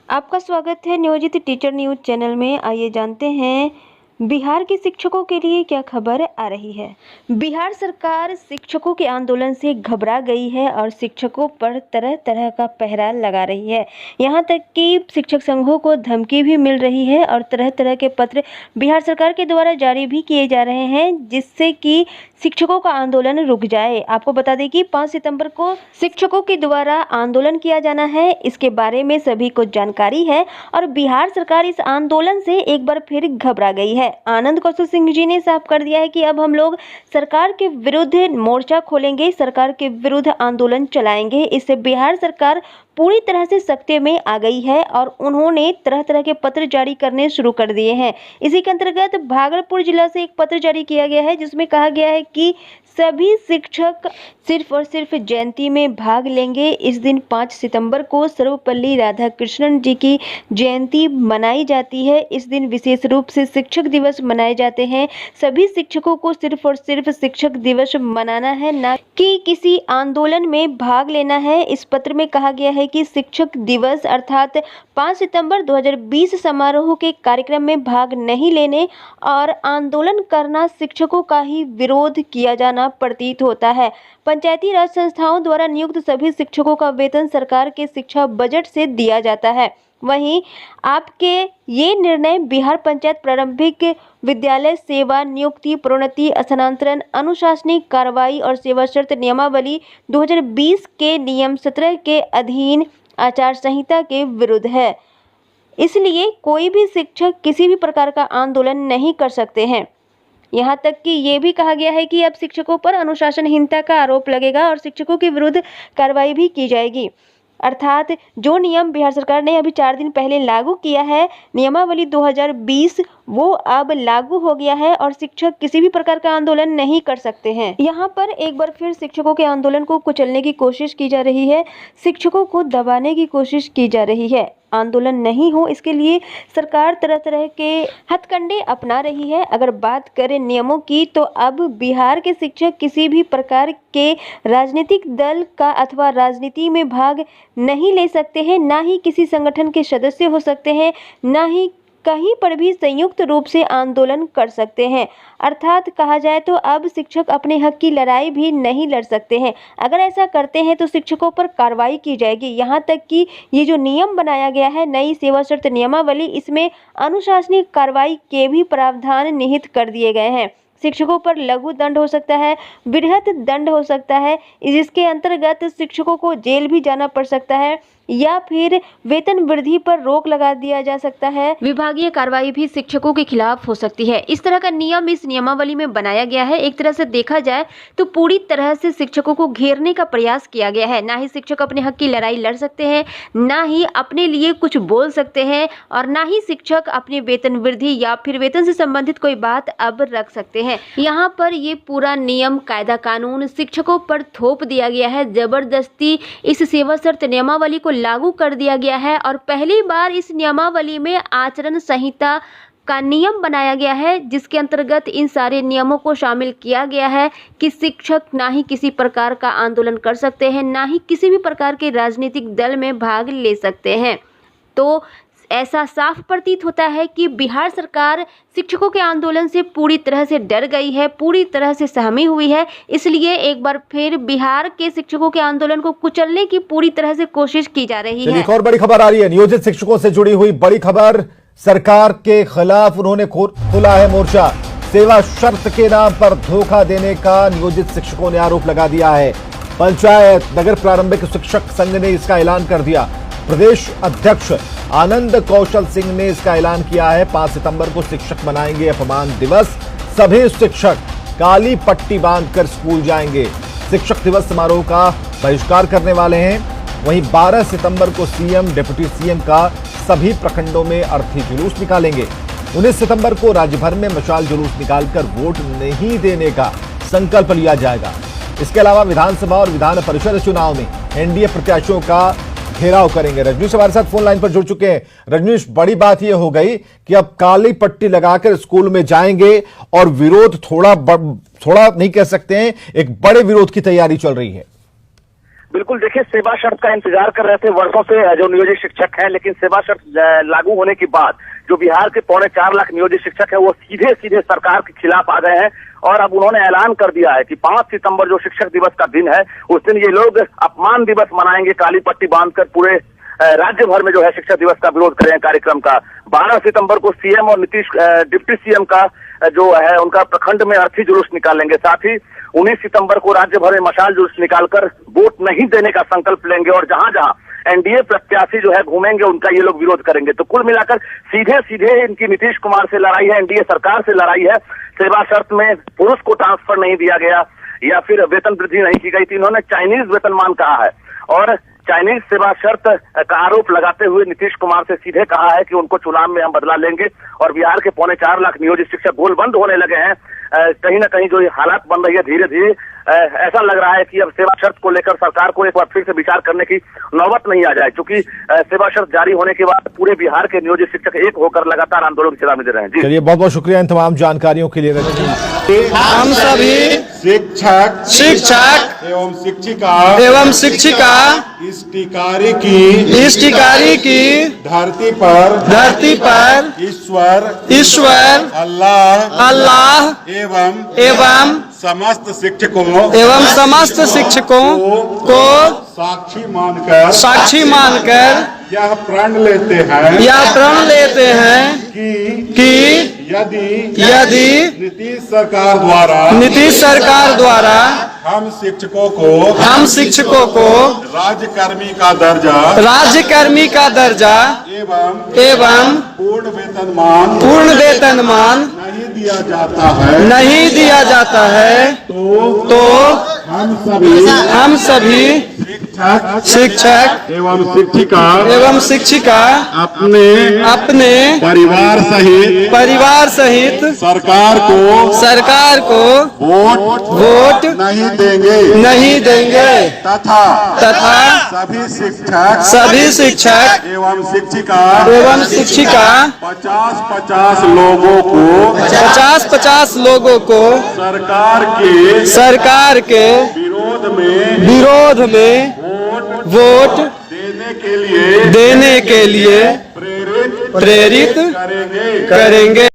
आपका स्वागत है नियोजित टीचर न्यूज चैनल में। आइए जानते हैं बिहार के शिक्षकों के लिए क्या खबर आ रही है। बिहार सरकार शिक्षकों के आंदोलन से घबरा गई है और शिक्षकों पर तरह तरह का पहरा लगा रही है। यहां तक कि शिक्षक संघों को धमकी भी मिल रही है और तरह तरह के पत्र बिहार सरकार के द्वारा जारी भी किए जा रहे हैं, जिससे कि शिक्षकों का आंदोलन रुक जाए। आपको बता दें कि 5 सितंबर को शिक्षकों के द्वारा आंदोलन किया जाना है। इसके बारे में सभी को जानकारी है और बिहार सरकार इस आंदोलन से एक बार फिर घबरा गई है। आनंद कौशल सिंह जी ने साफ कर दिया है कि अब हम लोग सरकार के विरुद्ध मोर्चा खोलेंगे, सरकार के विरुद्ध आंदोलन चलाएंगे। इससे बिहार सरकार पूरी तरह से सख्ते में आ गई है और उन्होंने तरह तरह के पत्र जारी करने शुरू कर दिए हैं। इसी के अंतर्गत भागलपुर जिला से एक पत्र जारी किया गया है, जिसमें कहा गया है कि सभी शिक्षक सिर्फ और सिर्फ जयंती में भाग लेंगे। इस दिन 5 सितंबर को सर्वपल्ली राधाकृष्णन जी की जयंती मनाई जाती है। इस दिन विशेष रूप से शिक्षक दिवस मनाए जाते हैं। सभी शिक्षकों को सिर्फ और सिर्फ शिक्षक दिवस मनाना है, ना कि किसी आंदोलन में भाग लेना है। इस पत्र में कहा गया है कि शिक्षक दिवस अर्थात 5 सितंबर 2020 समारोह के कार्यक्रम में भाग नहीं लेने और आंदोलन करना शिक्षकों का ही विरोध किया जाना प्रतीत होता है। पंचायती राज संस्थाओं द्वारा नियुक्त सभी शिक्षकों का वेतन सरकार के शिक्षा बजट से दिया जाता है। वहीं आपके ये निर्णय बिहार पंचायत प्रारंभिक विद्यालय सेवा नियुक्ति प्रोन्नति स्थानांतरण अनुशासनिक कार्रवाई और सेवा शर्त नियमावली 2020 के नियम 17 के अधीन आचार संहिता के विरुद्ध है। इसलिए कोई भी शिक्षक किसी भी प्रकार का आंदोलन नहीं कर सकते हैं। यहाँ तक कि ये भी कहा गया है कि अब शिक्षकों पर अनुशासनहीनता का आरोप लगेगा और शिक्षकों के विरुद्ध कार्रवाई भी की जाएगी। अर्थात जो नियम बिहार सरकार ने अभी 4 दिन पहले लागू किया है, नियमावली 2020, वो अब लागू हो गया है और शिक्षक किसी भी प्रकार का आंदोलन नहीं कर सकते हैं। यहाँ पर एक बार फिर शिक्षकों के आंदोलन को कुचलने की कोशिश की जा रही है, शिक्षकों को दबाने की कोशिश की जा रही है। आंदोलन नहीं हो, इसके लिए सरकार तरह तरह के हथकंडे अपना रही है। अगर बात करें नियमों की, तो अब बिहार के शिक्षक किसी भी प्रकार के राजनीतिक दल का अथवा राजनीति में भाग नहीं ले सकते हैं, ना ही किसी संगठन के सदस्य हो सकते हैं, ना ही कहीं पर भी संयुक्त रूप से आंदोलन कर सकते हैं। अर्थात कहा जाए तो अब शिक्षक अपने हक की लड़ाई भी नहीं लड़ सकते हैं। अगर ऐसा करते हैं तो शिक्षकों पर कार्रवाई की जाएगी। यहाँ तक कि ये जो नियम बनाया गया है, नई सेवा शर्त नियमावली, इसमें अनुशासनिक कार्रवाई के भी प्रावधान निहित कर दिए गए हैं। शिक्षकों पर लघु दंड हो सकता है, बृहत दंड हो सकता है, जिसके अंतर्गत शिक्षकों को जेल भी जाना पड़ सकता है या फिर वेतन वृद्धि पर रोक लगा दिया जा सकता है। विभागीय कार्रवाई भी शिक्षकों के खिलाफ हो सकती है। इस तरह का नियम इस नियमावली में बनाया गया है। एक तरह से देखा जाए तो पूरी तरह से शिक्षकों को घेरने का प्रयास किया गया है। ना ही शिक्षक अपने हक की लड़ाई लड़ सकते हैं, ना ही अपने लिए कुछ बोल सकते हैं और ना ही शिक्षक अपने वेतन वृद्धि या फिर वेतन से संबंधित कोई बात अब रख सकते हैं। यहाँ पर ये पूरा नियम कायदा कानून शिक्षकों पर थोप दिया गया है। जबरदस्ती इस सेवा शर्त नियमावली को लागू कर दिया गया है और पहली बार इस नियमावली में आचरण संहिता का नियम बनाया गया है, जिसके अंतर्गत इन सारे नियमों को शामिल किया गया है कि शिक्षक ना ही किसी प्रकार का आंदोलन कर सकते हैं, ना ही किसी भी प्रकार के राजनीतिक दल में भाग ले सकते हैं। तो ऐसा साफ प्रतीत होता है कि बिहार सरकार शिक्षकों के आंदोलन से पूरी तरह से डर गई है, पूरी तरह से सहमी हुई है। इसलिए एक बार फिर बिहार के शिक्षकों के आंदोलन को कुचलने की पूरी तरह से कोशिश की जा रही है। एक और बड़ी खबर आ रही है, नियोजित शिक्षकों से जुड़ी हुई बड़ी खबर। सरकार के खिलाफ उन्होंने खोला है मोर्चा। सेवा शर्त के नाम पर धोखा देने का नियोजित शिक्षकों ने आरोप लगा दिया है। पंचायत नगर प्रारंभिक शिक्षक संघ ने इसका ऐलान कर दिया। प्रदेश अध्यक्ष आनंद कौशल सिंह ने इसका ऐलान किया है। 5 सितंबर को शिक्षक मनाएंगे अपमान दिवस। सभी शिक्षक काली पट्टी बांधकर स्कूल जाएंगे। शिक्षक दिवस समारोह का बहिष्कार करने वाले हैं। वहीं 12 सितंबर को सीएम डिप्टी सीएम का सभी प्रखंडों में अर्थी जुलूस निकालेंगे। 19 सितंबर को राज्य भर में मशाल जुलूस निकालकर वोट नहीं देने का संकल्प लिया जाएगा। इसके अलावा विधानसभा और विधान परिषद चुनाव में एनडीए प्रत्याशियों का घेराव करेंगे। रजनीश हमारे साथ फोन लाइन पर जुड़ चुके हैं। रजनीश, बड़ी बात यह हो गई कि अब काली पट्टी लगाकर स्कूल में जाएंगे और विरोध थोड़ा नहीं कह सकते हैं, एक बड़े विरोध की तैयारी चल रही है। बिल्कुल, देखिए सेवा शर्त का इंतजार कर रहे थे वर्षों से जो नियोजित शिक्षक हैं, लेकिन सेवा शर्त लागू होने के बाद जो बिहार के 4.25 लाख नियोजित शिक्षक है वो सीधे सीधे सरकार के खिलाफ आ गए हैं। और अब उन्होंने ऐलान कर दिया है कि 5 सितंबर जो शिक्षक दिवस का दिन है उस दिन ये लोग अपमान दिवस मनाएंगे, काली पट्टी बांधकर पूरे राज्य भर में जो है शिक्षक दिवस का विरोध करेंगे कार्यक्रम का। 12 सितंबर को सीएम और नीतीश डिप्टी सीएम का जो है उनका प्रखंड में अर्थी जुलूस निकालेंगे। साथ ही 19 सितंबर को राज्य भर में मशाल जुलूस निकालकर वोट नहीं देने का संकल्प लेंगे और जहां जहां एनडीए प्रत्याशी जो है घूमेंगे उनका ये लोग विरोध करेंगे। तो कुल मिलाकर सीधे सीधे इनकी नीतीश कुमार से लड़ाई है, एनडीए सरकार से लड़ाई है। सेवा शर्त में पुरुष को ट्रांसफर नहीं दिया गया या फिर वेतन वृद्धि नहीं की गई थी, इन्होंने चाइनीज वेतनमान कहा है और चाइनीज सेवा शर्त का आरोप लगाते हुए नीतीश कुमार से सीधे कहा है कि उनको चुनाव में हम बदला लेंगे। और बिहार के 4.25 लाख नियोजित शिक्षक गोलबंद होने लगे हैं। कहीं ना कहीं जो ये हालात बन रही है धीरे धीरे ऐसा लग रहा है कि अब सेवा शर्त को लेकर सरकार को एक बार फिर से विचार करने की नौबत नहीं आ जाए, क्योंकि सेवा शर्त जारी होने के बाद पूरे बिहार के नियोजित शिक्षक एक होकर लगातार आंदोलन की चेतावनी दे रहे हैं। जी चलिए, बहुत बहुत शुक्रिया इन तमाम जानकारियों के लिए। हम सभी शिक्षक एवं शिक्षिका इस टिकारी की धरती पर ईश्वर अल्लाह एवं समस्त शिक्षकों को साक्षी मानकर यह प्रण लेते हैं कि यदि नीतीश सरकार द्वारा हम शिक्षकों को राज्यकर्मी का दर्जा एवं पूर्ण वेतनमान नहीं दिया जाता है तो हम सभी शिक्षक एवं शिक्षिका अपने परिवार सहित सरकार को वोट नहीं देंगे तथा सभी शिक्षक एवं शिक्षिका 50 लोगों को सरकार के विरोध में वोट देने के लिए प्रेरित करेंगे।